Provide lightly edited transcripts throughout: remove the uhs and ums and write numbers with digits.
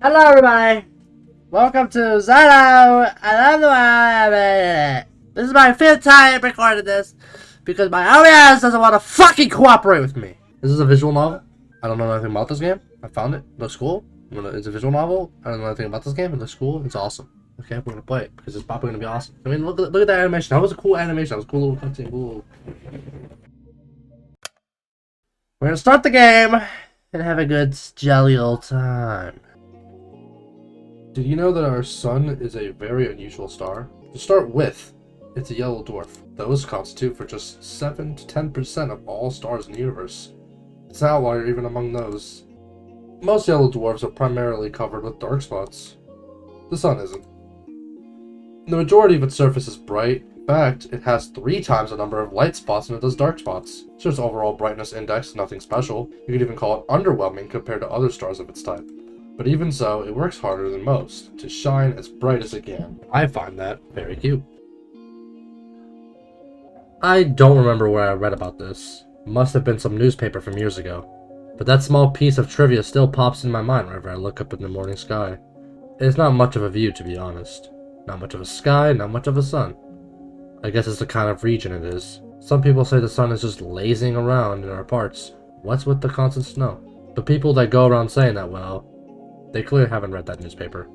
Hello everybody! Welcome to Z.A.T.O. I love the world. This is my 5th time recording this because my OS doesn't want to fucking cooperate with me. This is a visual novel. I don't know anything about this game. I found it. It looks cool. It's a visual novel. I don't know anything about this game. It looks cool. It's awesome. Okay, we're gonna play it because it's probably gonna be awesome. I mean, look at that animation. That was a cool animation. That was a cool little cutscene. Cool. We're gonna start the game and have a good jolly old time. Did you know that our sun is a very unusual star? To start with, it's a yellow dwarf. Those constitute for just 7 to 10% of all stars in the universe. It's an outlier even among those. Most yellow dwarfs are primarily covered with dark spots. The sun isn't. The majority of its surface is bright. In fact, it has 3 times the number of light spots than it does dark spots. So its overall brightness index is nothing special. You could even call it underwhelming compared to other stars of its type. But even so, it works harder than most to shine as bright as it can. I find that very cute. I don't remember where I read about this. Must have been some newspaper from years ago. But that small piece of trivia still pops in my mind whenever I look up in the morning sky. It's not much of a view, to be honest. Not much of a sky, not much of a sun. I guess it's the kind of region it is. Some people say the sun is just lazing around in our parts. What's with the constant snow? The people that go around saying that, well, they clearly haven't read that newspaper.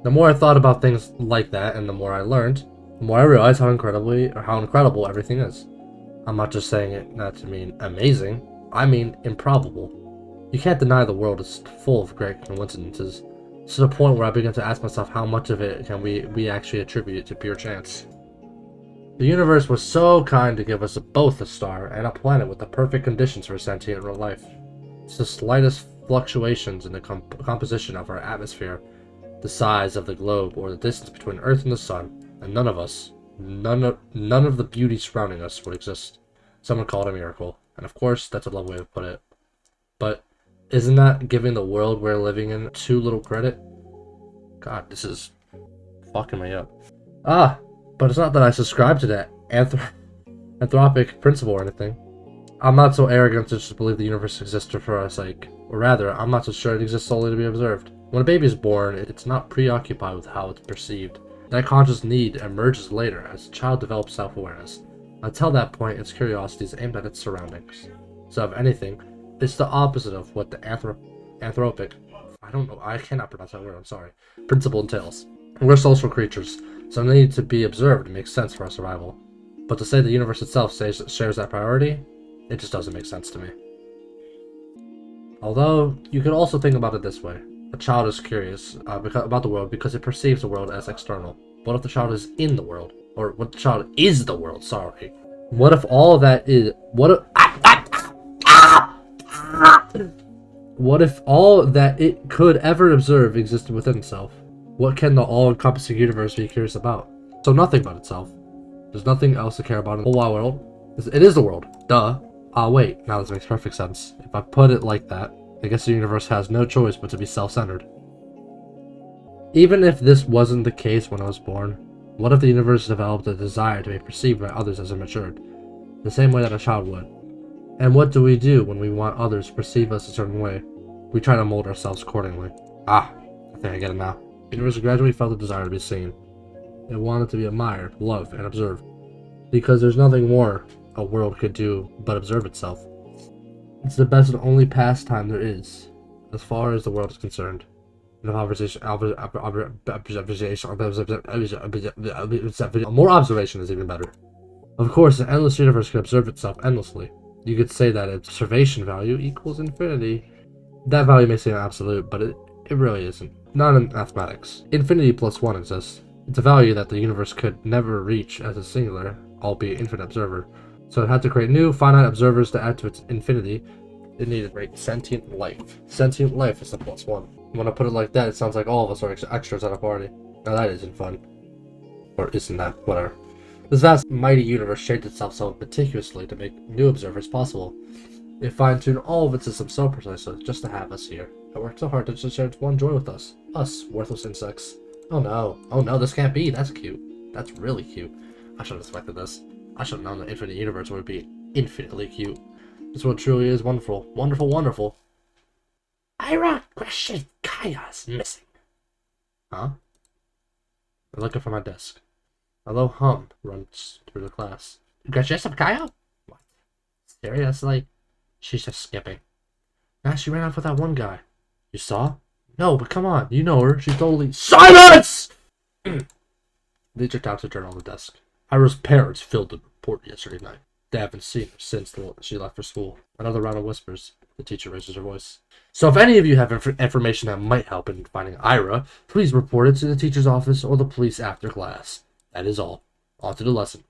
The more I thought about things like that, and the more I learned, the more I realized how incredible everything is. I'm not just saying that to mean amazing, I mean improbable. You can't deny the world is full of great coincidences, to the point where I begin to ask myself how much of it can we actually attribute to pure chance. The universe was so kind to give us both a star and a planet with the perfect conditions for sentient life. It's the slightest fluctuations in the composition of our atmosphere, the size of the globe, or the distance between Earth and the Sun, and none of the beauty surrounding us would exist. Some would call it a miracle, and of course that's a lovely way to put it. But isn't that giving the world we're living in too little credit? God, this is fucking me up. But it's not that I subscribe to that anthropic principle or anything. I'm not so arrogant to just believe the universe exists for our sake. Or rather, I'm not so sure it exists solely to be observed. When a baby is born, it's not preoccupied with how it's perceived. That conscious need emerges later as the child develops self-awareness. Until that point, its curiosity is aimed at its surroundings. So if anything, it's the opposite of what the anthropic, I cannot pronounce that word, I'm sorry, principle entails. We're social creatures, so the need to be observed makes sense for our survival. But to say the universe itself shares that priority, it just doesn't make sense to me. Although, you could also think about it this way. A child is curious about the world because it perceives the world as external. What if the child is in the world? Or what the child is the world, sorry. What if all that is... What if all that it could ever observe existed within itself? What can the all-encompassing universe be curious about? So nothing but itself. There's nothing else to care about in the whole wide world. It is the world. Duh. Wait, now this makes perfect sense. If I put it like that, I guess the universe has no choice but to be self-centered. Even if this wasn't the case when I was born, what if the universe developed a desire to be perceived by others as it matured, the same way that a child would? And what do we do when we want others to perceive us a certain way? We try to mold ourselves accordingly. I think I get it now. The universe gradually felt a desire to be seen. It wanted to be admired, loved, and observed. Because there's nothing more a world could do but observe itself. It's the best and only pastime there is, as far as the world is concerned. More observation is even better. Of course, an endless universe could observe itself endlessly. You could say that its observation value equals infinity. That value may seem absolute, but it really isn't. Not in mathematics. Infinity plus 1 exists. It's a value that the universe could never reach as a singular, albeit infinite observer. So it had to create new, finite observers to add to its infinity. It needed to create sentient life. Sentient life is the plus 1. When I put it like that, it sounds like all of us are extras at a party. Now that isn't fun. Or isn't that? Whatever. This vast, mighty universe shaped itself so meticulously to make new observers possible. It fine-tuned all of its systems so precisely just to have us here. It worked so hard to just share one joy with us. Us, worthless insects. Oh no, this can't be. That's cute. That's really cute. I should have expected this. I should have known the infinite universe would be infinitely cute. This world truly is wonderful. Wonderful, wonderful. Ira Grachevskaya is missing. Huh? I'm looking for my desk. A low hum runs through the class. Grachevskaya? What? Seriously? She's just skipping. Nah, she ran off with that one guy. You saw? No, but come on. You know her. She's totally... SILENCE! The teacher taps her turn on the desk. Ira's parents filled the report yesterday night. They haven't seen her since she left for school. Another round of whispers. The teacher raises her voice. So if any of you have information that might help in finding Ira, please report it to the teacher's office or the police after class. That is all. On to the lesson.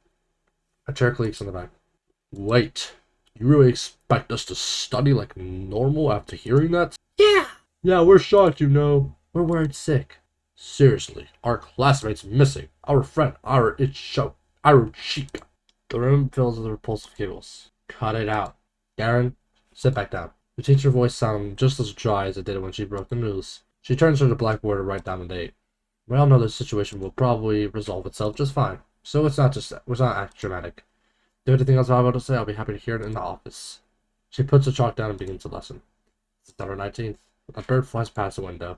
A chair creaks in the back. Wait. You really expect us to study like normal after hearing that? Yeah! Yeah, we're shocked, you know. We're worried sick. Seriously, our classmate's missing. Our friend, Ira Grachevskaya. The room fills with repulsive giggles. Cut it out. Darren, sit back down. The teacher's voice sounded just as dry as it did when she broke the news. She turns to the blackboard and writes down the date. We all know this situation will probably resolve itself just fine, so it's not act dramatic. If there's anything else I'm about to say, I'll be happy to hear it in the office. She puts the chalk down and begins the lesson. September 19th. A bird flies past the window.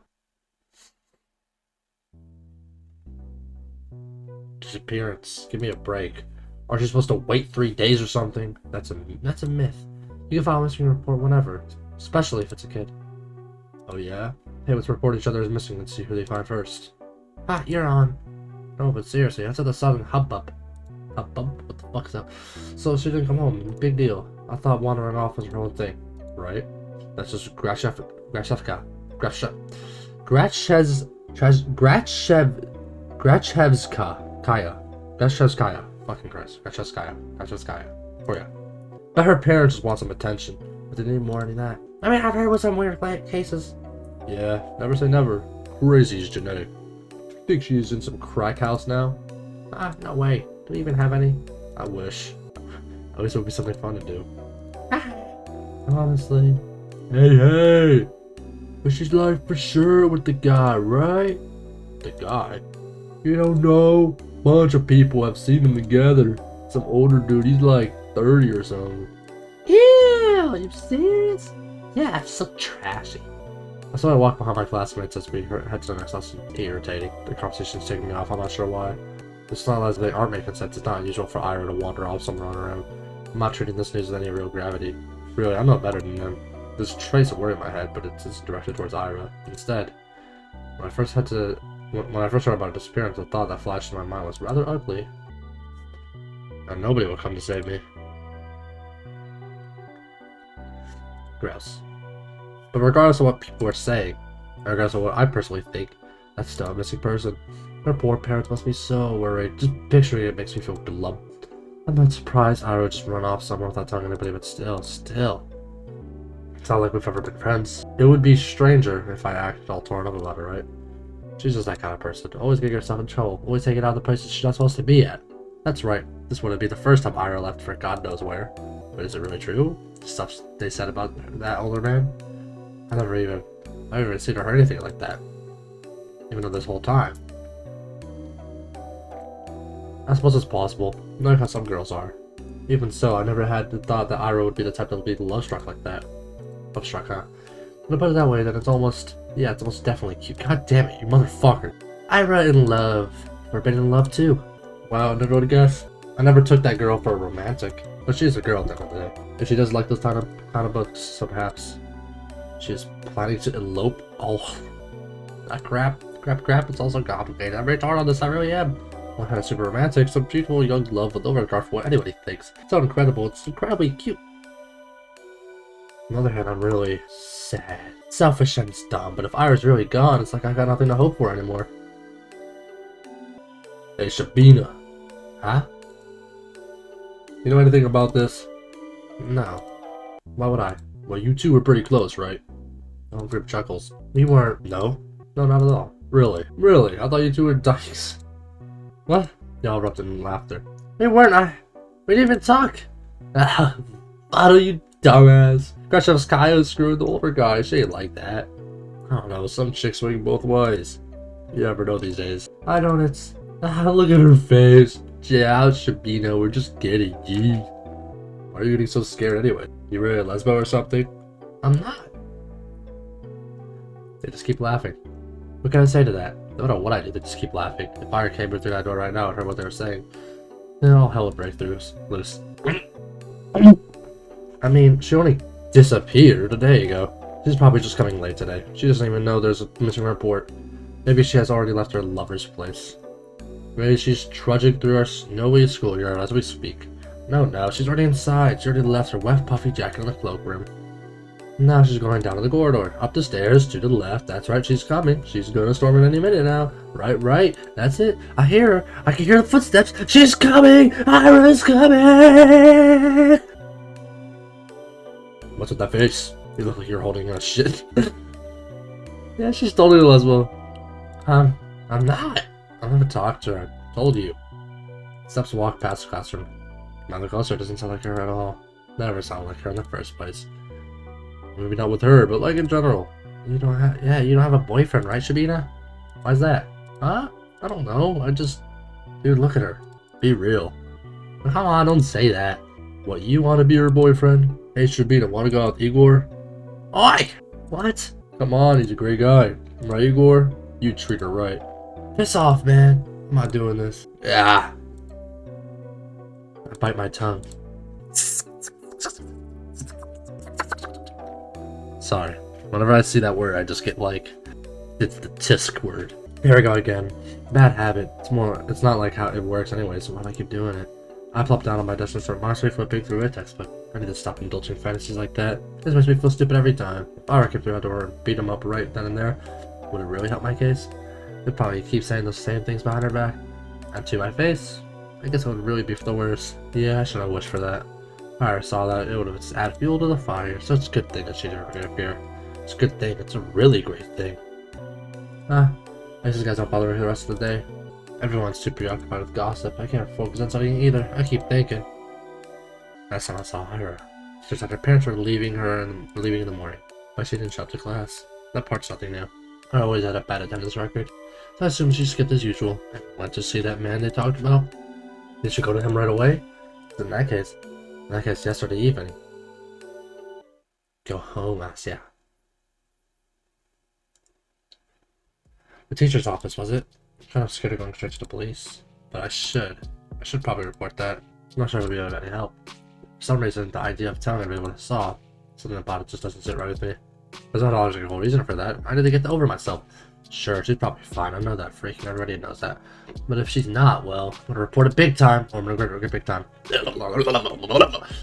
Disappearance. Give me a break. Aren't you supposed to wait 3 days or something? That's a myth. You can file a missing report whenever, especially if it's a kid. Oh yeah? Hey, let's report each other as missing and see who they find first. Ah, you're on. No, but seriously, that's the sudden hubbub. Hubbub? What the fuck's that? So she didn't come home. Big deal. I thought wandering off was her own thing. Right? That's just Grachevskaya. Fucking Christ. Grachevskaya. For ya. But her parents just want some attention. But they need more than that. I mean, I've heard with some weird cases. Yeah, never say never. Crazy's genetic. Think she's in some crack house now? Ah, no way. Do we even have any? I wish. At least it would be something fun to do. Honestly. Hey! But she's like for sure with the guy, right? The guy? You don't know? Bunch of people have seen them together. Some older dude, he's like 30 or something. Ew, are you serious? Yeah, that's so trashy. So I walk behind my classmates as we head to the next lesson. Irritating. The conversation's taking me off, I'm not sure why. It's not as they aren't making sense. It's not unusual for Ira to wander off somewhere around. I'm not treating this news with any real gravity. Really, I'm not better than them. There's a trace of worry in my head, but it's directed towards Ira. Instead, when I first heard about her disappearance, the thought that flashed in my mind was rather ugly. And nobody will come to save me. Gross. But regardless of what people are saying, regardless of what I personally think, that's still a missing person. Her poor parents must be so worried. Just picturing it makes me feel glum. I'm not surprised Ira would just run off somewhere without telling anybody, but still. It's not like we've ever been friends. It would be stranger if I acted all torn up about her, right? She's just that kind of person. Always getting herself in trouble. Always taking out the places she's not supposed to be at. That's right. This wouldn't be the first time Ira left for God knows where. But is it really true? The stuff they said about that older man? I've never even seen or heard anything like that. Even though this whole time. I suppose it's possible. Knowing how some girls are. Even so, I never had the thought that Ira would be the type that would be love-struck like that. Love-struck, huh? When I put it that way, then it's almost definitely cute. God damn it, you motherfucker. Ira in love. Forbidden in love too. Wow, never would have guessed. I never took that girl for a romantic. But she's a girl at the end of the day. If she does like those kind of books, so perhaps she's planning to elope. Oh, that crap. It's also complicated. I'm very torn on this, I really am. One hand is super romantic, some beautiful young love with no regard for what anybody thinks. It's so incredible, it's incredibly cute. On the other hand, I'm really sad. Selfish and dumb, but if Ira's really gone, it's like I got nothing to hope for anymore. Hey, Shubina. Huh? You know anything about this? No. Why would I? Well, you two were pretty close, right? Oh, Grip chuckles. We weren't. No? No, not at all. Really? Really? I thought you two were dykes. What? Y'all erupted in laughter. We weren't. We didn't even talk. Bottle, you dumbass. Grachevskaya screwed the older guy. She ain't like that. I don't know. Some chicks swing both ways. You never know these days. I don't. It's. Look at her face. Yeah, Shubina, we're just kidding. Why are you getting so scared anyway? You really a lesbo or something? I'm not. They just keep laughing. What can I say to that? I don't know what I did, they just keep laughing. If I came through that door right now and heard what they were saying, then all hell would break loose. I mean, she only disappeared a day ago. She's probably just coming late today. She doesn't even know there's a missing report. Maybe she has already left her lover's place. Maybe she's trudging through our snowy schoolyard as we speak. No, she's already inside. She already left her wet puffy jacket in the cloakroom. Now she's going down to the corridor, up the stairs, to the left. That's right, she's coming. She's gonna storm in any minute now. Right, that's it. I hear her. I can hear the footsteps. She's coming! Ira's coming! What's with that face? You look like you're holding a shit. Yeah, she's totally lesbo. I'm not. I'll never talk to her. I told you. Steps walk past the classroom. Now the closer, doesn't sound like her at all. Never sounded like her in the first place. Maybe not with her, but like in general. You don't have a boyfriend, right, Shubina? Why's that? Huh? I don't know. Dude, look at her. Be real. Come on, don't say that. What, you want to be her boyfriend? Hey, Shubina, want to go out with Igor? Oi! What? Come on, he's a great guy. Right, Igor? You treat her right. Piss off, man. I'm not doing this. Yeah. I bite my tongue. Sorry. Whenever I see that word, I just get like, it's the tisk word. Here we go again. Bad habit. It's not like how it works anyway, so why do I keep doing it? I plop down on my desk and start monsterly flipping through a textbook. I need to stop indulging fantasies like that. This makes me feel stupid every time. If Ira came through our door and beat him up right then and there, would it really help my case? They'd probably keep saying those same things behind her back. And to my face, I guess it would really be for the worst. Yeah, I should have wished for that. If Ira saw that, it would have just added fuel to the fire, so it's a good thing that she didn't reappear. It's a good thing, it's a really great thing. I guess these guys don't bother me the rest of the day. Everyone's too preoccupied with gossip. I can't focus on studying either. I keep thinking. Last time I saw Ira, she said her parents were leaving in the morning, but she didn't show up to class. That part's nothing new. I always had a bad attendance record, so I assumed she skipped as usual. Went to see that man they talked about. Did she go to him right away? In that case, yesterday evening. Go home, Asya. The teacher's office, was it? I'm kind of scared of going straight to the police, but I should probably report that. I'm not sure if it'll be of any help. For some reason, the idea of telling everyone what I saw, something about it just doesn't sit right with me. There's not always a whole reason for that. I need to get over myself. Sure, she's probably fine. I know that freak. Everybody knows that. But if she's not, well, I'm gonna report it big time. Or I'm gonna regret it big time.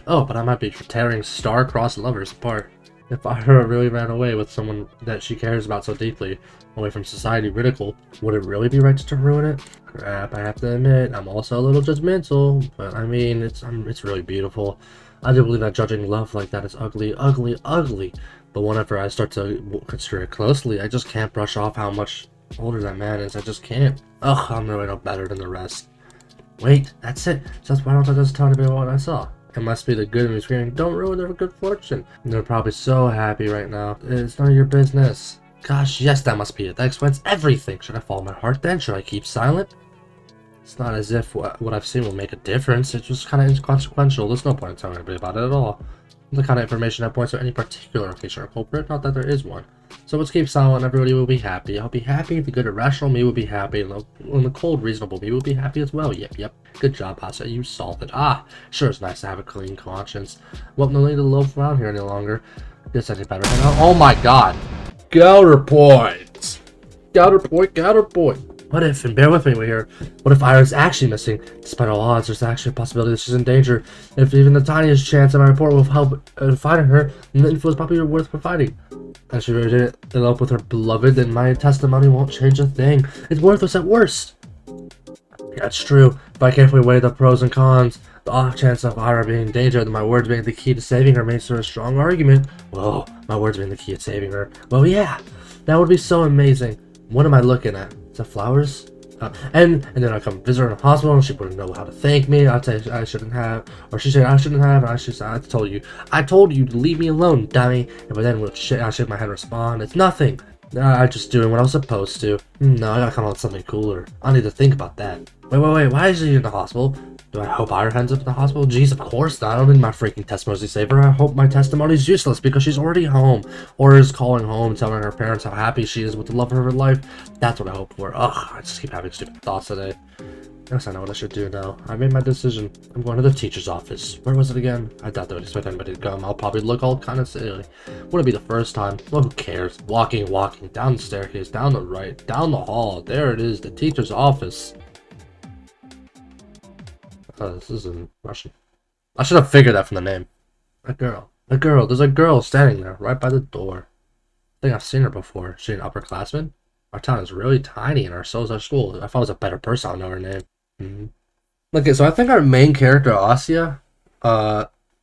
Oh, but I might be tearing star-crossed lovers apart. If Ira really ran away with someone that she cares about so deeply, away from society ridicule, would it really be right to ruin it? Crap, I have to admit, I'm also a little judgmental, but I mean, it's really beautiful. I do believe that judging love like that is ugly, ugly, ugly. But whenever I start to consider it closely, I just can't brush off how much older that man is. I just can't. Ugh, I'm really no better than the rest. Wait, that's it. Just why don't I just tell anybody what I saw? It must be the good in me screaming, don't ruin their good fortune. And they're probably so happy right now. It's none of your business. Gosh, yes, that must be it. That explains everything. Should I follow my heart then? Should I keep silent? It's not as if what I've seen will make a difference. It's just kind of inconsequential. There's no point in telling anybody about it at all. The kind of information that points to any particular location or culprit, not that there is one. So let's keep silent, everybody will be happy. I'll be happy, the good irrational me will be happy, and the cold reasonable me will be happy as well. Yep. Good job, Asya, you solved it. Sure it's nice to have a clean conscience. Well, no need to loaf around here any longer. Guess I did better now. Oh my god! Counterpoint! Counterpoint! What if, and bear with me here, what if Ira's actually missing? Despite all odds, there's actually a possibility that she's in danger. If even the tiniest chance of my report will help finding her, then the info is probably worth providing. If she really didn't elope with her beloved, then my testimony won't change a thing. It's worthless at worst. Yeah, it's true. If I carefully weigh the pros and cons, the off chance of Ira being in danger and my words being the key to saving her makes her a strong argument. Whoa, my words being the key to saving her. Well, yeah, that would be so amazing. What am I looking at? Is that flowers? And then I come visit her in the hospital and she wouldn't know how to thank me. I'd say I shouldn't have, or she said I shouldn't have, and I told you to leave me alone, dummy. But then I shake my head and respond, it's nothing. I'm just doing what I was supposed to. No, I gotta come up with something cooler. I need to think about that. Wait, why is she in the hospital? Do I hope Ira ends up at the hospital? Jeez, of course not. I don't need my freaking testimony to save her. I hope my testimony is useless because she's already home. Or is calling home, telling her parents how happy she is with the love of her life. That's what I hope for. Ugh, I just keep having stupid thoughts today. I guess I know what I should do now. I made my decision. I'm going to the teacher's office. Where was it again? I doubt they would expect anybody to come. I'll probably look all kind of silly. Wouldn't be the first time. Well, who cares? Walking, down the staircase, down the right, down the hall. There it is, the teacher's office. Oh, this is in Russian. I should have figured that from the name. A girl. There's a girl standing there, right by the door. I think I've seen her before. Is she an upperclassman? Our town is really tiny, and so is our school. If I was a better person, I'd know her name. Okay, so I think our main character, Asya,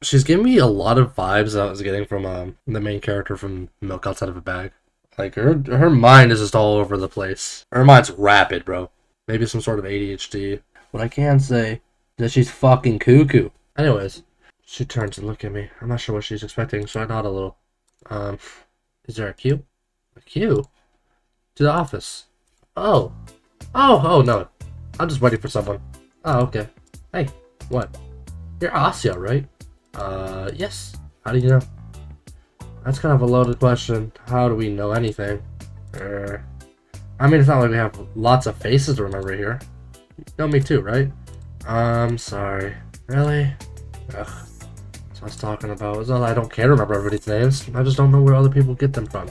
she's giving me a lot of vibes that I was getting from the main character from Milk Outside of a Bag. Like, her mind is just all over the place. Her mind's rapid, bro. Maybe some sort of ADHD. What I can say that she's fucking cuckoo. Anyways, she turns to look at me. I'm not sure what she's expecting, so I nod a little. Is there a queue? A queue? To the office. Oh, no. I'm just waiting for someone. Oh, okay. Hey, what? You're Asya, right? Yes. How do you know? That's kind of a loaded question. How do we know anything? I mean, it's not like we have lots of faces to remember here. You know me too, right? I'm sorry. Really? Ugh. That's what I was talking about. It's not that I don't care to remember everybody's names. I just don't know where other people get them from.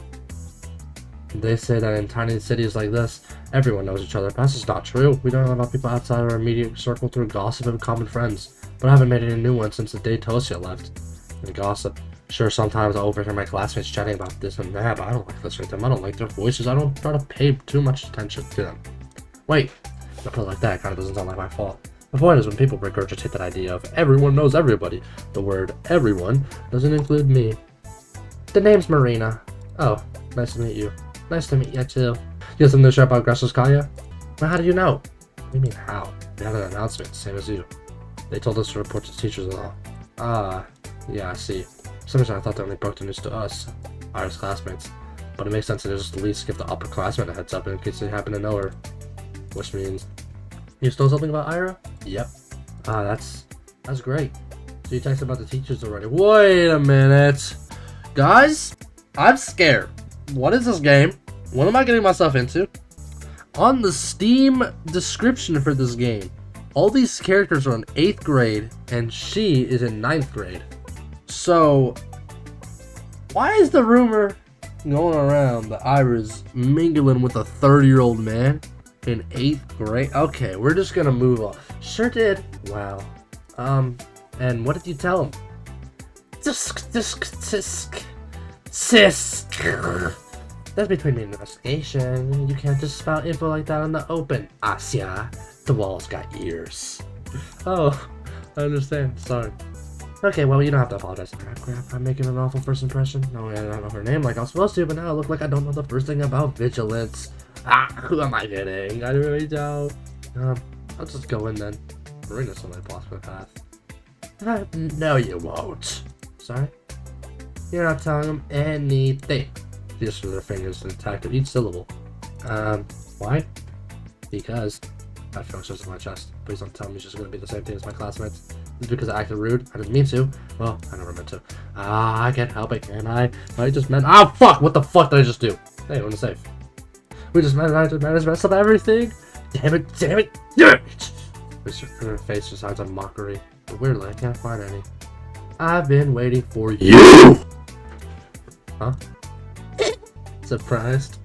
They say that in tiny cities like this, everyone knows each other. But that's just not true. We don't know about people outside our immediate circle through gossip and common friends. But I haven't made any new ones since the day Tosia left. And gossip. Sure, sometimes I overhear my classmates chatting about this and that, but I don't like listening to them. I don't like their voices. I don't try to pay too much attention to them. Wait. I put it like that. It kind of doesn't sound like my fault. The point is when people regurgitate that idea of everyone knows everybody, the word everyone doesn't include me. The name's Marina. Oh, nice to meet you. Nice to meet you too. You have something to share about Grachevskaya? Well, how do you know? What do you mean how? We had an announcement, same as you. They told us to report to teachers and all. Ah, yeah, I see. For some reason I thought they only broke the news to us, Ira's classmates. But it makes sense to just at least give the upperclassmen a heads up in case they happen to know her. Which means... You stole something about Ira? Yep. Ah, that's great. So you texted about the teachers already. Wait a minute. Guys, I'm scared. What is this game? What am I getting myself into? On the Steam description for this game, all these characters are in 8th grade, and she is in 9th grade. So, why is the rumor going around that Ira's mingling with a 30-year-old man in 8th grade? Okay, we're just gonna move on. Sure did. Wow. And what did you tell him? Tisk. That's between the investigation. You can't just spout info like that in the open. Asya, the walls got ears. Oh, I understand. Sorry. Okay, well, you don't have to apologize. Crap, I'm making an awful first impression. No, I don't know her name like I was supposed to, but now I look like I don't know the first thing about vigilance. Who am I kidding? I really don't. I'll just go in then. Marina's somebody blocks my path. No, you won't. Sorry? You're not telling him anything. She just threw their fingers and attacked at each syllable. Why? Because I feel just in my chest. Please don't tell me it's just gonna be the same thing as my classmates. It's because I acted rude. I didn't mean to. Well, I never meant to. I can't help it, can I? I just meant. Oh, fuck! What the fuck did I just do? Hey, we're in the safe. We just managed to mess up everything. Damn it! Her face just hides a mockery. But weirdly, I can't find any. I've been waiting for you! Huh? Surprised?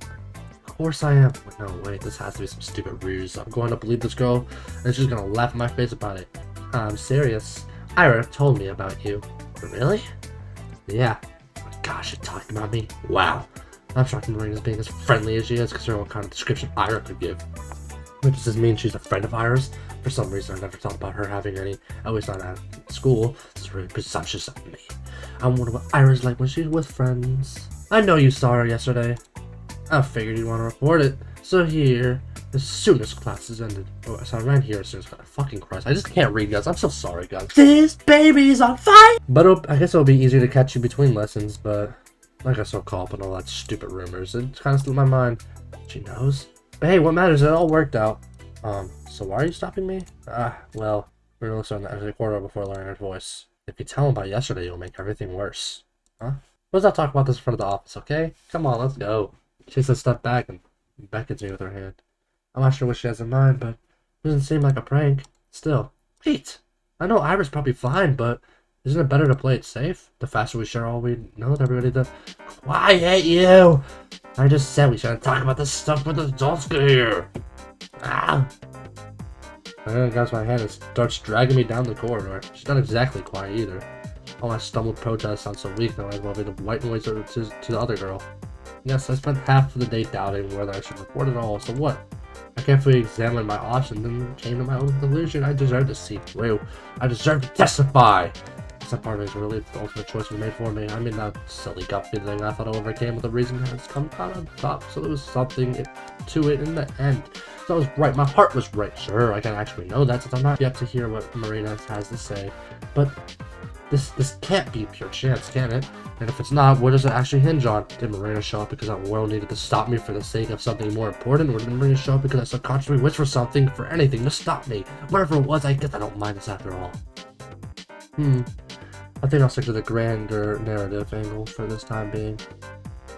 Of course I am. But no, wait, this has to be some stupid ruse. I'm going to believe this girl, and she's gonna laugh in my face about it. I'm serious. Ira told me about you. Really? Yeah. Oh my gosh, you're talking about me? Wow. I'm shocked Marina's being as friendly as she is, considering what kind of description Ira could give. But does this mean she's a friend of Ira's? For some reason, I never thought about her having any, at least not at school. It's really presumptuous of me. I wonder what Ira's like when she's with friends. I know you saw her yesterday. I figured you'd want to report it. So here, as soon as classes ended. Oh, so I ran here as soon as fucking Christ. I just can't read, guys. I'm so sorry, guys. This baby's on fire! But I guess it'll be easier to catch you between lessons, but I guess I'll call up on all that stupid rumors. It kind of slipped my mind. She knows. But hey, what matters? It all worked out. So why are you stopping me? Well, Marina looks around the edge of the corridor before lowering her voice. If you tell him about yesterday, you'll make everything worse. Huh? Let's not talk about this in front of the office, okay? Come on, let's go. She takes a step back and beckons me with her hand. I'm not sure what she has in mind, but it doesn't seem like a prank. Still. Wait! I know Ira's probably fine, but isn't it better to play it safe? The faster we share all we know with everybody, the... Quiet, you! I just said we shouldn't talk about this stuff with adults here. Ah! My hand grabs my hand and starts dragging me down the corridor. She's not exactly quiet either. All my stumbled protests sound so weak now, I will be the white noise to the other girl. Yes, I spent half of the day doubting whether I should report it all, so what? I carefully examined my options and came to my own conclusion. I deserve to see through. I deserve to testify! Some part of me is relieved the ultimate choice was made for me. I mean, that silly gut feeling I thought I overcame with a reason has come out on top, so there was something to it in the end. So I was right, my heart was right. Sure, I can actually know that since I'm not yet to hear what Marina has to say. But this can't be pure chance, can it? And if it's not, what does it actually hinge on? Did Marina show up because that world needed to stop me for the sake of something more important? Or did Marina show up because I subconsciously wished for something, for anything, to stop me? Whatever it was, I guess I don't mind this after all. I think I'll stick to the grander narrative angle for this time being.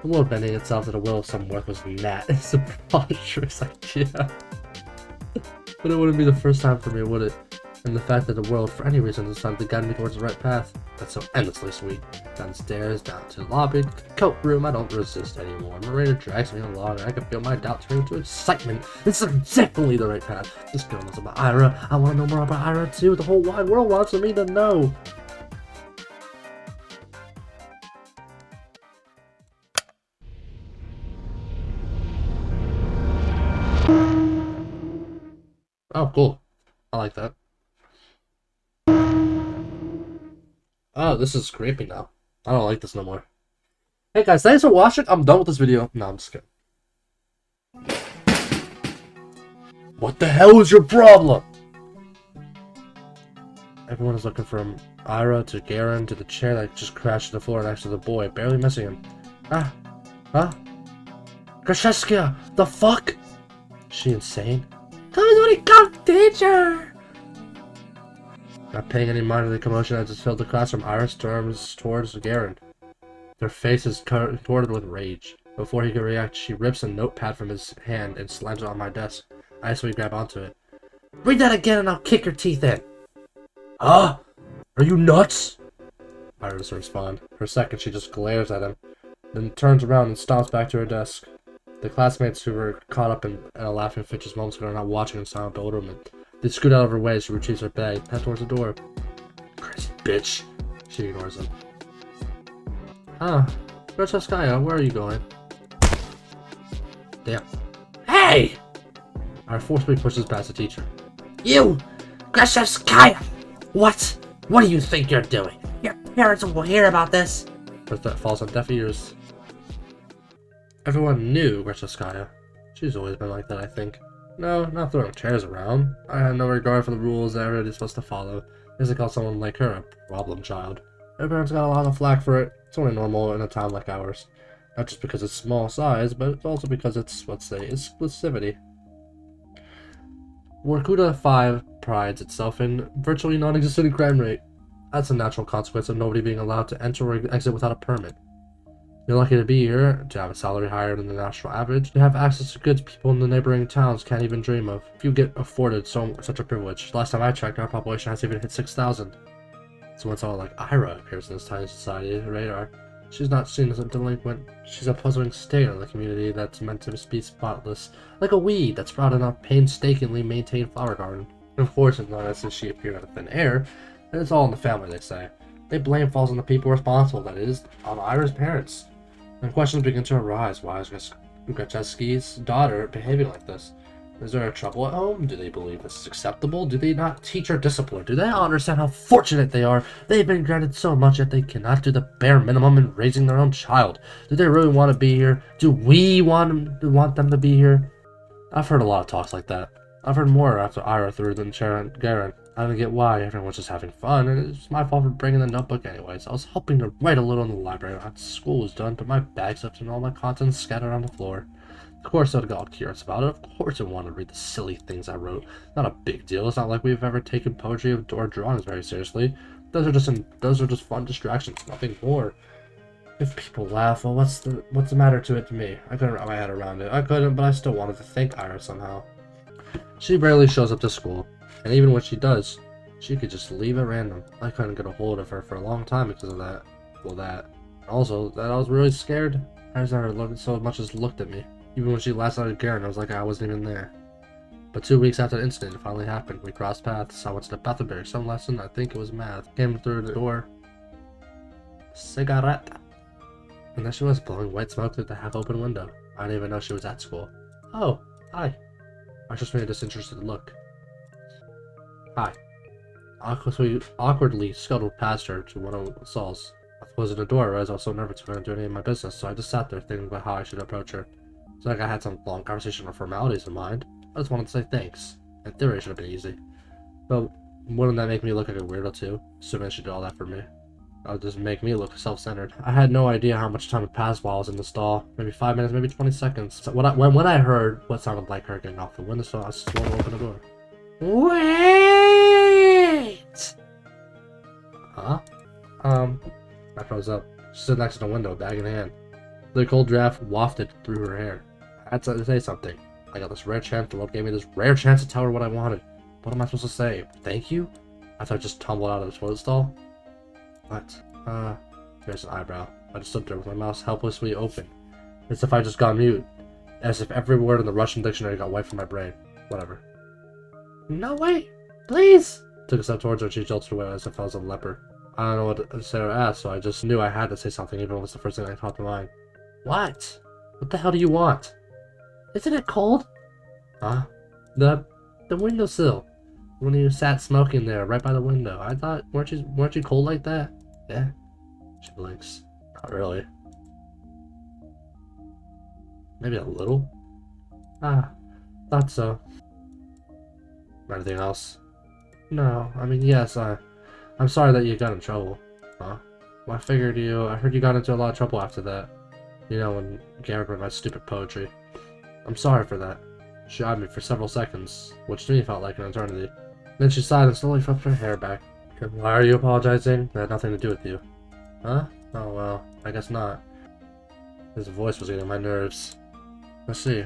The world bending itself to the will of some worthless gnat is a preposterous idea. But it wouldn't be the first time for me, would it? And the fact that the world, for any reason, decided to guide me towards the right path, that's so endlessly sweet. Downstairs, down to the lobby, to the coat room, I don't resist anymore. Marina drags me along, and I can feel my doubt turning to excitement. This is definitely the right path. This girl knows about Ira. I want to know more about Ira too. The whole wide world wants me to know. Oh, cool. I like that. Oh, this is creepy now. I don't like this no more. Hey guys, thanks for watching. I'm done with this video. No, I'm just kidding. What the hell is your problem? Everyone is looking from Ira to Garen to the chair that just crashed to the floor next to the boy, barely missing him. Ah. Huh? Grachevskaya! The fuck? Is she insane? Come, teacher! Not paying any mind to the commotion that just filled the classroom, Ira storms towards Garen. Their faces contorted with rage. Before he could react, she rips a notepad from his hand and slams it on my desk. I instantly grab onto it. Read that again and I'll kick your teeth in! Huh? Are you nuts? Ira doesn't respond. For a second, she just glares at him, then turns around and stomps back to her desk. The classmates who were caught up in a laughing fit just moments ago are now watching in silent bewilderment. They scoot out of her way as she retrieves her bag, head towards the door. Crazy bitch. She ignores them. Ah, Grachevskaya, where are you going? Damn. Hey! Our forcefully pushes past the teacher. You! Grachevskaya! What? What do you think you're doing? Your parents will hear about this! Her threat falls on deaf ears. Everyone knew Grachevskaya. She's always been like that, I think. No, not throwing chairs around. I had no regard for the rules that everybody's supposed to follow. They call someone like her a problem child. Her parents got a lot of flack for it. It's only normal in a town like ours. Not just because it's small size, but it's also because it's, let's say, exclusivity. Vorkuta-5 prides itself in virtually non-existent crime rate. That's a natural consequence of nobody being allowed to enter or exit without a permit. You're lucky to be here, to have a salary higher than the national average, to have access to goods people in the neighboring towns can't even dream of. If you get afforded such a privilege. Last time I checked, our population hasn't even hit 6,000. So when someone like Ira appears in this tiny society radar, she's not seen as a delinquent. She's a puzzling stain in the community that's meant to be spotless, like a weed that's sprouted in a painstakingly maintained flower garden. And of course, it's not as if she appeared out of thin air, and it's all in the family, they say. They blame falls on the people responsible, that is, on Ira's parents. And questions begin to arise. Why is Grachevskaya's daughter behaving like this? Is there trouble at home? Do they believe this is acceptable? Do they not teach her discipline? Do they not understand how fortunate they are? They've been granted so much yet they cannot do the bare minimum in raising their own child. Do they really want to be here? Do we want them to be here? I've heard a lot of talks like that. I've heard more after Ira threw the chair at Garen. I don't get why. Everyone's just having fun, and it's my fault for bringing the notebook anyways. I was hoping to write a little in the library after school was done, but my bag's up and all my contents scattered on the floor. Of course I'd got all curious about it. Of course I wanted to read the silly things I wrote. Not a big deal. It's not like we've ever taken poetry or drawings very seriously. Those are just fun distractions, nothing more. If people laugh, well, what's the matter to it to me? I couldn't wrap my head around it. I couldn't, but I still wanted to thank Ira somehow. She rarely shows up to school, and even when she does, she could just leave at random. I couldn't get a hold of her for a long time because of that. Well, that. Also, that I was really scared. I just never so much as looked at me. Even when she last started Garen, I was like I wasn't even there. But 2 weeks after the incident, it finally happened. We crossed paths. I went to the bathroom, some lesson. I think it was math. Came through the door. Cigarette. And there she was, blowing white smoke through the half-open window. I didn't even know she was at school. Oh, hi. I just made a disinterested look. Hi. Awkwardly scuttled past her to one of the stalls. I closed the door as I was so nervous I couldn't do any of my business, so I just sat there thinking about how I should approach her. It's like I had some long conversation or formalities in mind. I just wanted to say thanks. In theory, it should have been easy. But wouldn't that make me look like a weirdo too? Assuming she did all that for me. That would just make me look self-centered. I had no idea how much time had passed while I was in the stall. Maybe 5 minutes, maybe 20 seconds. So when I heard what sounded like her getting off the windowsill, I slowly opened the door. Wait! Huh? I froze up. She stood next to the window, bag in hand. The cold draft wafted through her hair. I had to say something. I got this rare chance. The Lord gave me this rare chance to tell her what I wanted. What am I supposed to say? Thank you? I thought I just tumbled out of the toilet stall. What? There's an eyebrow. I just stood there with my mouth helplessly open. As if I just got mute. As if every word in the Russian dictionary got wiped from my brain. Whatever. No, wait! Please! Took a step towards her, she jolted away as if I was a leper. I don't know what to say or ask, so I just knew I had to say something, even if it was the first thing that popped to mind. What? What the hell do you want? Isn't it cold? Huh? The windowsill. When you sat smoking there, right by the window. I thought, weren't you cold like that? Yeah. She blinks. Not really. Maybe a little? Thought so. Anything else? No, I mean, yes, I'm sorry that you got in trouble. Huh? Well, I heard you got into a lot of trouble after that. You know, when Garen read my stupid poetry. I'm sorry for that. She eyed me for several seconds, which to me felt like an eternity. Then she sighed and slowly flipped her hair back. Why are you apologizing? That had nothing to do with you. Huh? Oh well, I guess not. His voice was getting on my nerves. Let's see.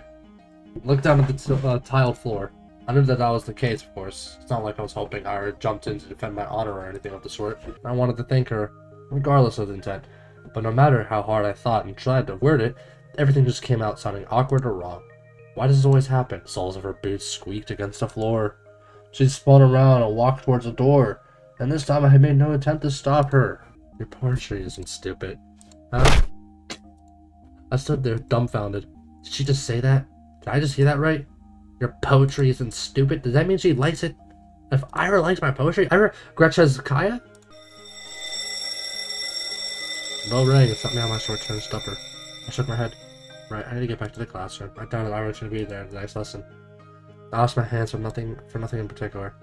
Looked down at the tiled floor. I knew that was the case, of course. It's not like I was hoping Ira jumped in to defend my honor or anything of the sort. I wanted to thank her, regardless of the intent. But no matter how hard I thought and tried to word it, everything just came out sounding awkward or wrong. Why does this always happen? Soles of her boots squeaked against the floor. She spun around and walked towards the door, and this time I had made no attempt to stop her. Your poetry isn't stupid. Huh? I stood there, dumbfounded. Did she just say that? Did I just hear that right? Your poetry isn't stupid? Does that mean she likes it? If Ira likes my poetry? Ira Grachevskaya? Bell rang and set me on my short-term stupor. I shook my head. Right, I need to get back to the classroom. I doubted Ira should be there in the next lesson. I washed my hands for nothing in particular.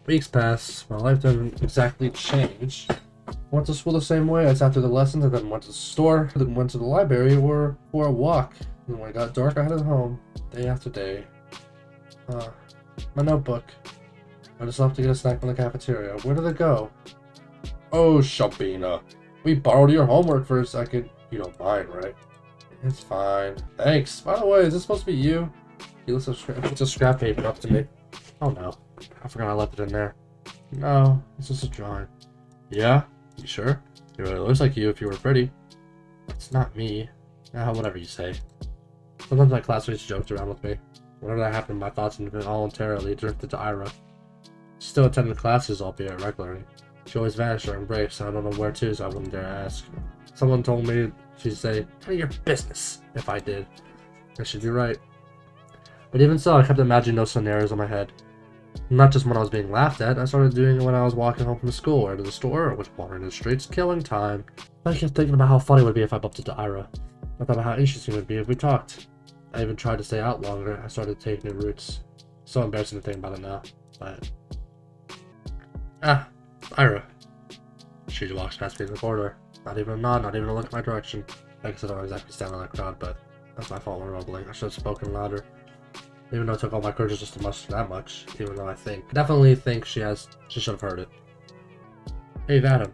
Weeks passed. My life didn't exactly change. Went to school the same way. I sat through the lessons, and then went to the store, then went to the library, or for a walk. And when it got dark, I headed home, day after day. My notebook. I just left to get a snack from the cafeteria. Where did it go? Oh, Shubina. We borrowed your homework for a second. You don't mind, right? It's fine. Thanks. By the way, is this supposed to be you? He lifts a scrap paper up to me. Oh no. I forgot I left it in there. No, it's just a drawing. Yeah? You sure? It really looks like you if you were pretty. It's not me. Whatever you say. Sometimes my classmates joked around with me. Whenever that happened, my thoughts involuntarily drifted to Ira. She still attended classes, albeit regularly. She always vanished or embraced, and I don't know where to, so I wouldn't dare ask. Someone told me she'd say, "None of your business," if I did. And she'd be right. But even so, I kept imagining those scenarios in my head. Not just when I was being laughed at, I started doing it when I was walking home from school, or to the store, or was wandering the streets, killing time. I kept thinking about how funny it would be if I bumped into Ira. I thought about how interesting it would be if we talked. I even tried to stay out longer. I started to take new routes. So embarrassing to think about it now, but... Ira. she walks past me in the corridor. Not even a nod, not even a look in my direction. I guess I don't exactly stand in that crowd, but that's my fault when rumbling. I should have spoken louder. Even though it took all my courage just to much that much, even though I definitely think she should have heard it. Hey, Vadim.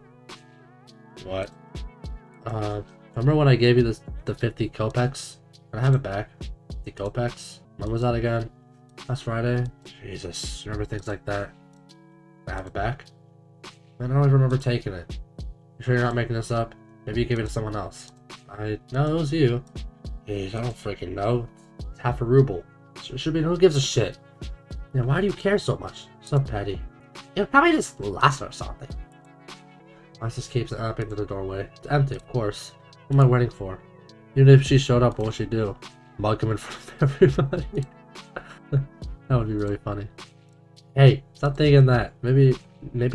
What? Remember when I gave you the 50 kopecks? Can I have it back? 50 kopecks? When was that again? Last Friday? Jesus, remember things like that? Can I have it back? Man, I don't even remember taking it. You sure you're not making this up? Maybe you gave it to someone else. No, it was you. Jeez, I don't freaking know. It's half a ruble. Shubina, who gives a shit? Yeah, why do you care so much? So petty. It probably just lost or something. My sis keeps upping to the doorway. It's empty, of course. What am I waiting for? Even if she showed up, what would she do? Mug him in front of everybody? That would be really funny. Hey, stop thinking that. Maybe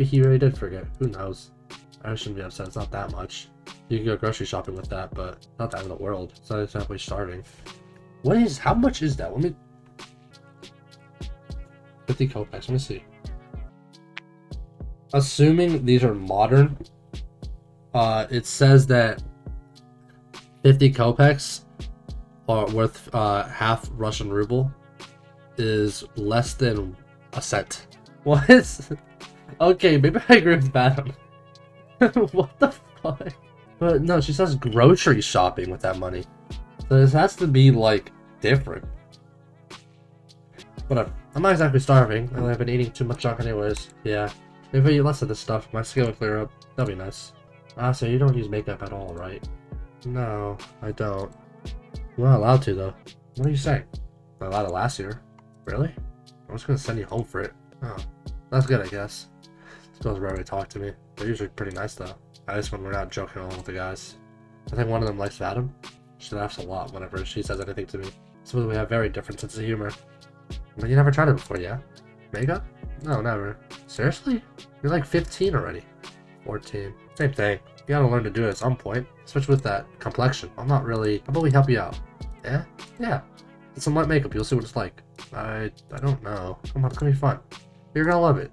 he really did forget. Who knows? I shouldn't be upset. It's not that much. You can go grocery shopping with that, but not the end of the world. It's not exactly starving. How much is that? Let me... 50 kopecks. Let me see. Assuming these are modern, it says that 50 kopecks are worth half Russian ruble is less than a cent. What? Okay, maybe I agree with Vadim. What the fuck? But no, she says grocery shopping with that money. So this has to be, like, different. Whatever. I'm not exactly starving. I've been eating too much junk anyways. Yeah. If I eat less of this stuff, my skin will clear up. That'll be nice. So you don't use makeup at all, right? No, I don't. I'm not allowed to, though. What are you saying? I allowed it last year. Really? I'm just gonna send you home for it. Oh, that's good, I guess. These girls rarely talk to me. They're usually pretty nice, though. At least when we're not joking along with the guys. I think one of them likes Vadim. She laughs a lot whenever she says anything to me. So we have very different sense of humor. But you never tried it before, yeah? Makeup? No, never. Seriously? You're like 15 already. 14. Same thing. You gotta learn to do it at some point. Especially with that complexion. I'm not really... How about we help you out? Yeah? Yeah. Get some light makeup. You'll see what it's like. I don't know. Come on, it's gonna be fun. You're gonna love it.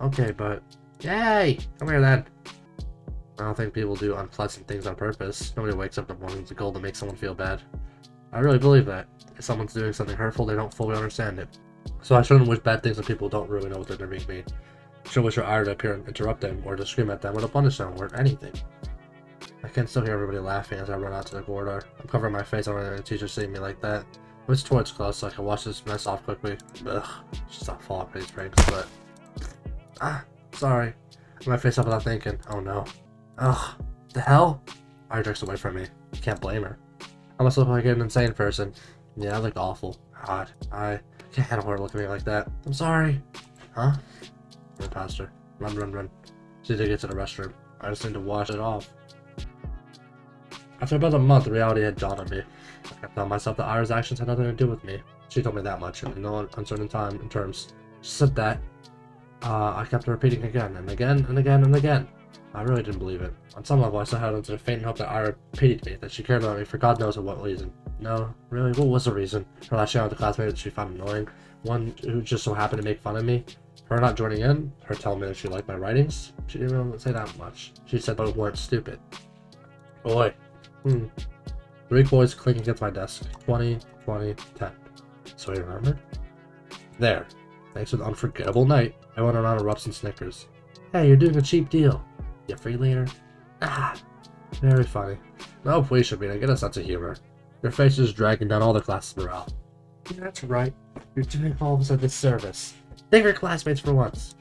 Okay, but... Yay! Come here then. I don't think people do unpleasant things on purpose. Nobody wakes up in the morning with the goal to make someone feel bad. I really believe that. If someone's doing something hurtful, they don't fully understand it. So I shouldn't wish bad things on people who don't really know what they're being mean. I shouldn't wish for Ira to appear and interrupt them, or to scream at them, or to punish them, or anything. I can still hear everybody laughing as I run out to the corridor. I'm covering my face. I don't want the teacher seeing me like that. It's towards close, so I can wash this mess off quickly. Ugh, just not fall off these rings, but... sorry. My face up without thinking. Oh no. Ugh, the hell? Ira jerks away from me. You can't blame her. I must look like an insane person. Yeah, I look awful. God, I can't handle her looking at me like that. I'm sorry. Huh? Run past her. Run. She need to get to the restroom. I just need to wash it off. After about a month, reality had dawned on me. I kept telling myself that Ira's actions had nothing to do with me. She told me that much in no uncertain terms. She said that. I kept repeating again and again and again and again. I really didn't believe it. On some level, I still had a faint hope that Ira pitied me, that she cared about me for God knows what reason. No, really, what was the reason? Her lashing out at the classmate that she found annoying, one who just so happened to make fun of me, her not joining in, her telling me that she liked my writings. She didn't even say that much. She said they weren't stupid. Boy. 3 boys clicking against my desk. 20, 20, 10. So he remembered? There. Thanks to the unforgettable night, everyone around erupts in snickers. Hey, you're doing a cheap deal. You free later? Very funny. No, please, Shubina, get a sense of humor. Your face is dragging down all the class's morale. That's right. You're doing all of us a disservice. Thank your classmates for once.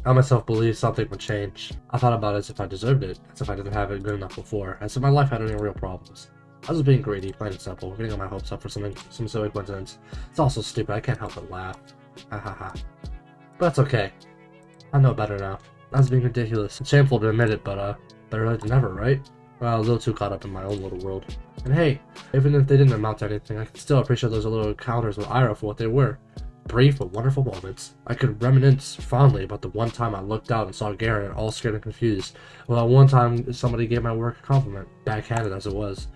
I myself believed something would change. I thought about it as if I deserved it, as if I didn't have it good enough before, as if my life had any real problems. I was being greedy, plain and simple, getting all my hopes up for some silly coincidence. It's also stupid, I can't help but laugh. Ha ha ha. But that's okay. I know better now. I was being ridiculous. It's shameful to admit it, but better late than never, right? Well, a little too caught up in my own little world. And hey, even if they didn't amount to anything, I can still appreciate those little encounters with Ira for what they were. Brief but wonderful moments. I could reminisce fondly about the one time I looked out and saw Garen all scared and confused. Well, one time somebody gave my work a compliment, backhanded as it was.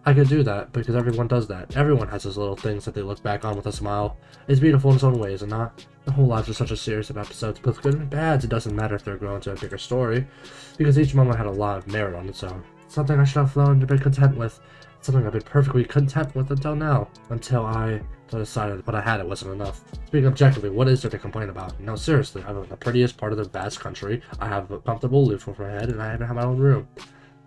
I could do that because everyone does that. Everyone has those little things that they look back on with a smile. It's beautiful in its own ways, and not the whole lives are such a series of episodes, both good and bad. It doesn't matter if they're growing to a bigger story, because each moment had a lot of merit on its own. Something I should have learned to be content with. Something I've been perfectly content with until now. Until I decided what I had, it wasn't enough. Speaking objectively, what is there to complain about? No, seriously, I live in the prettiest part of the vast country. I have a comfortable roof over my head, and I even have my own room.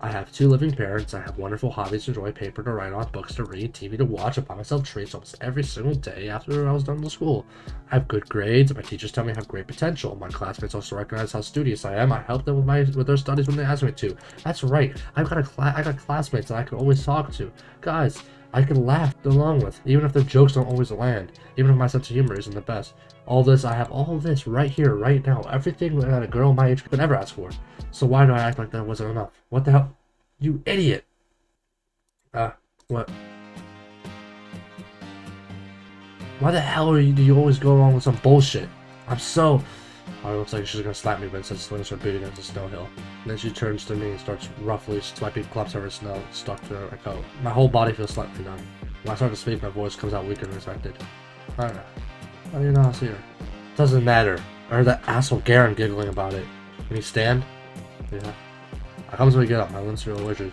I have 2 living parents. I have wonderful hobbies to enjoy, paper to write on, books to read, TV to watch. I buy myself treats almost every single day after I was done with school. I have good grades. My teachers tell me I have great potential. My classmates also recognize how studious I am. I help them with their studies when they ask me to. That's right. I got classmates that I can always talk to. Guys, I can laugh along with, even if their jokes don't always land, even if my sense of humor isn't the best. I have all this right here, right now. Everything that a girl my age could ever ask for. So why do I act like that wasn't enough? What the hell? You idiot! What? Why the hell do you always go along with some bullshit? I'm so... Oh, it looks like she's gonna slap me, but instead slings her boot against the snow hill. And then she turns to me and starts roughly swiping clumps of her snow stuck to her coat. My whole body feels slightly numb. When I start to speak, my voice comes out weaker than expected. I don't know. How do you know I was here? Doesn't matter. I heard that asshole Garen giggling about it. Can you stand? Yeah. I come as we get up. My limbs feel rigid.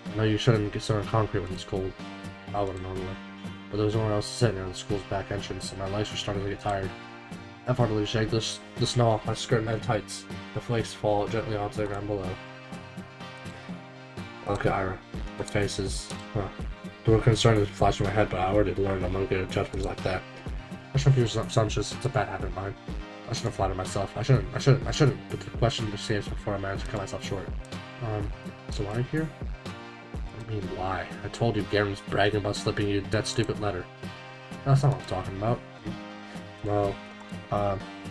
I know you shouldn't get so on concrete when it's cold. I wouldn't normally. But there was no one else sitting near the school's back entrance, and my legs were starting to get tired. I heartily shake the snow off my skirt and tights. The flakes fall gently onto the ground below. Okay, Ira. Her face is... The word concern is flashing in my head, but I already learned I'm not good at judgments like that. I shouldn't be assumptions. It's a bad habit of mine. I shouldn't flatter myself. I shouldn't. But the question escapes before I manage to cut myself short. So why are you here? I mean, why? I told you Garen's bragging about slipping you that stupid letter. That's not what I'm talking about. Well,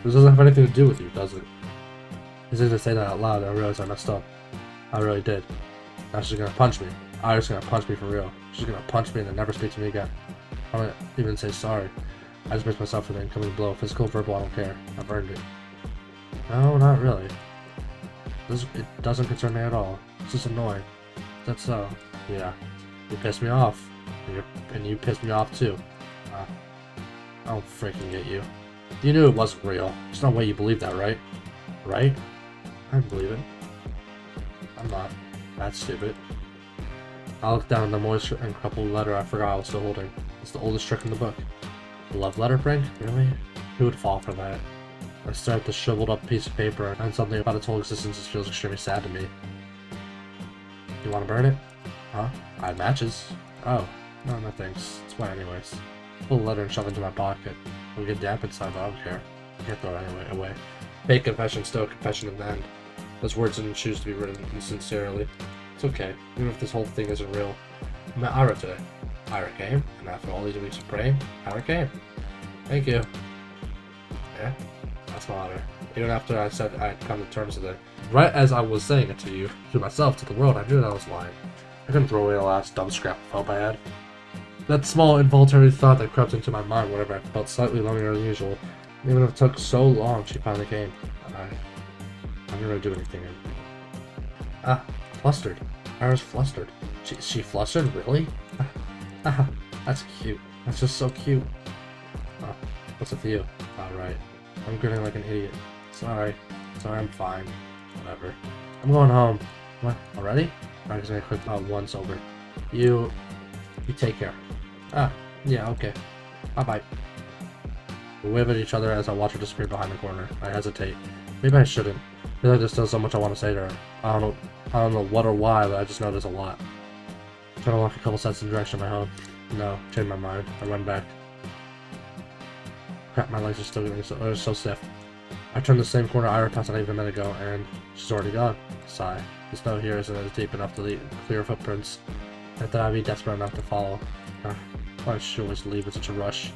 this doesn't have anything to do with you, does it? As soon as I say that out loud, I realize I messed up. I really did. Now she's gonna punch me. Ira's gonna punch me for real. She's gonna punch me and then never speak to me again. I don't even say sorry. I just brace myself for the incoming blow. Physical, verbal, I don't care. I've earned it. No, not really. It doesn't concern me at all. It's just annoying. That's so. Yeah. You pissed me off. And you pissed me off too. I don't freaking get you. You knew it wasn't real. There's no way you believe that, right? Right? I believe it. I'm not. That's stupid. I looked down at the moist and crumpled letter I forgot I was still holding. It's the oldest trick in the book. A love letter, Frank? Really? Who would fall for that? I stare at the shriveled up piece of paper, and something about its whole existence feels extremely sad to me. You want to burn it? Huh? I had matches. Oh. No thanks. It's wet anyways. Pull the letter and shove it into my pocket. It'll get damp inside, but I don't care. I can't throw it away. Fake confession, still a confession in the end. Those words didn't choose to be written insincerely. It's okay, even if this whole thing isn't real. I met Ira today. Ira came, and after all these weeks of praying, Ira came. Thank you. Yeah, that's my honor. Even after I said I'd come to terms with it. Right as I was saying it to myself, to the world, I knew that I was lying. I couldn't throw away the last dumb scrap of hope I had. That small involuntary thought that crept into my mind whenever I felt slightly longer than usual. Even if it took so long, she finally came. I'm gonna do anything. Flustered. Ira's flustered. She flustered? Really? That's cute. That's just so cute. What's with you? Alright. I'm grinning like an idiot. Sorry, I'm fine. Whatever. I'm going home. What? Already? I'm just gonna click once over. You take care. Yeah, okay. Bye-bye. We wave at each other as I watch her disappear behind the corner. I hesitate. Maybe I shouldn't. I feel like there's still so much I want to say to her. I don't know what or why, but I just know there's a lot. I'm trying to walk a couple steps in the direction of my home. No, change my mind. I run back. Crap, my legs are still getting so stiff. I turn the same corner Ira passed not even a minute ago, and she's already gone. Sigh. The snow here isn't as deep enough to clear footprints. I thought I'd be desperate enough to follow. Why did she always leave in such a rush?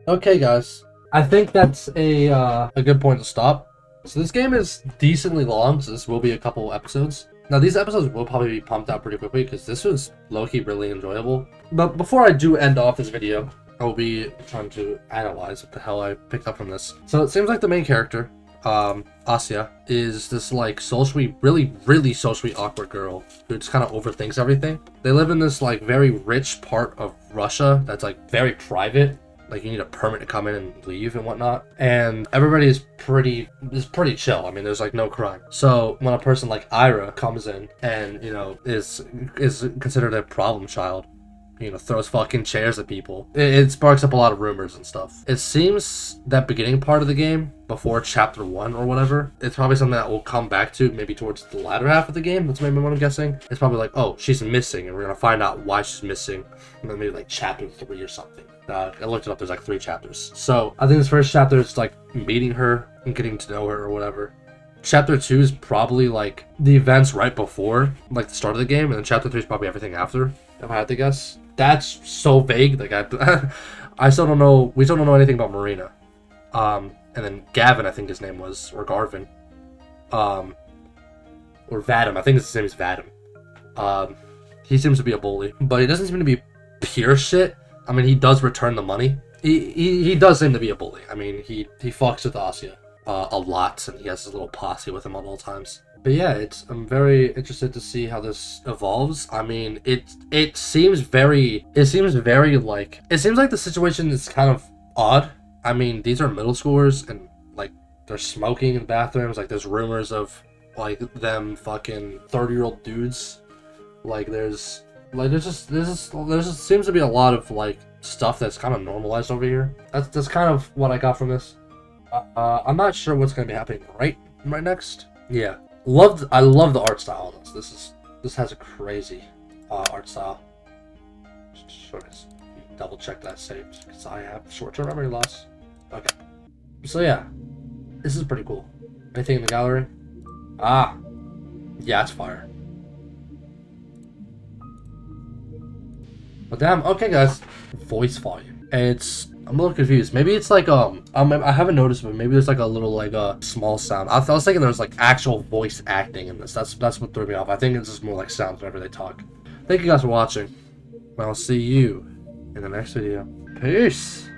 Okay, guys. I think that's a good point to stop. So this game is decently long, so this will be a couple episodes. Now, these episodes will probably be pumped out pretty quickly because this was low-key really enjoyable. But before I do end off this video, I'll be trying to analyze what the hell I picked up from this. So it seems like the main character, Asya, is this like socially, really socially awkward girl who just kind of overthinks everything. They live in this like very rich part of Russia that's like very private. Like you need a permit to come in and leave and whatnot. And everybody is pretty chill. I mean, there's like no crime. So when a person like Ira comes in and, you know, is considered a problem child, you know, throws fucking chairs at people, it sparks up a lot of rumors and stuff. It seems that beginning part of the game, before chapter 1 or whatever, it's probably something that we'll come back to maybe towards the latter half of the game. That's maybe what I'm guessing. It's probably like, oh, she's missing, and we're gonna find out why she's missing, and then maybe like chapter 3 or something. I looked it up, there's like 3 chapters. So I think this first chapter is like meeting her and getting to know her or whatever. Chapter 2 is probably like the events right before, like the start of the game, and then chapter 3 is probably everything after, if I had to guess. That's so vague. Like I still don't know. We still don't know anything about Marina. And then Gavin, I think his name was, or Garvin, or Vadim. I think his name is Vadim. He seems to be a bully, but he doesn't seem to be pure shit. I mean, he does return the money. He does seem to be a bully. I mean, he fucks with Asya a lot, and he has his little posse with him at all times. But yeah, I'm very interested to see how this evolves. I mean, it seems very like, it seems like the situation is kind of odd. I mean, these are middle schoolers, and like they're smoking in bathrooms. Like there's rumors of like them fucking 30-year-old dudes. Like there's just seems to be a lot of like stuff that's kind of normalized over here. That's kind of what I got from this. I'm not sure what's gonna be happening right next. Yeah. I love the art style of this. This has a crazy art style. Just double check that saved because I have short-term memory loss. Okay. So yeah, this is pretty cool. Anything in the gallery? Ah, yeah, it's fire. But damn, okay guys. Voice volume. I'm a little confused. Maybe it's like I haven't noticed, but maybe there's like a little like a small sound. I was thinking there was like actual voice acting in this. That's what threw me off. I think it's just more like sounds whenever they talk. Thank you guys for watching. I'll see you in the next video. Peace.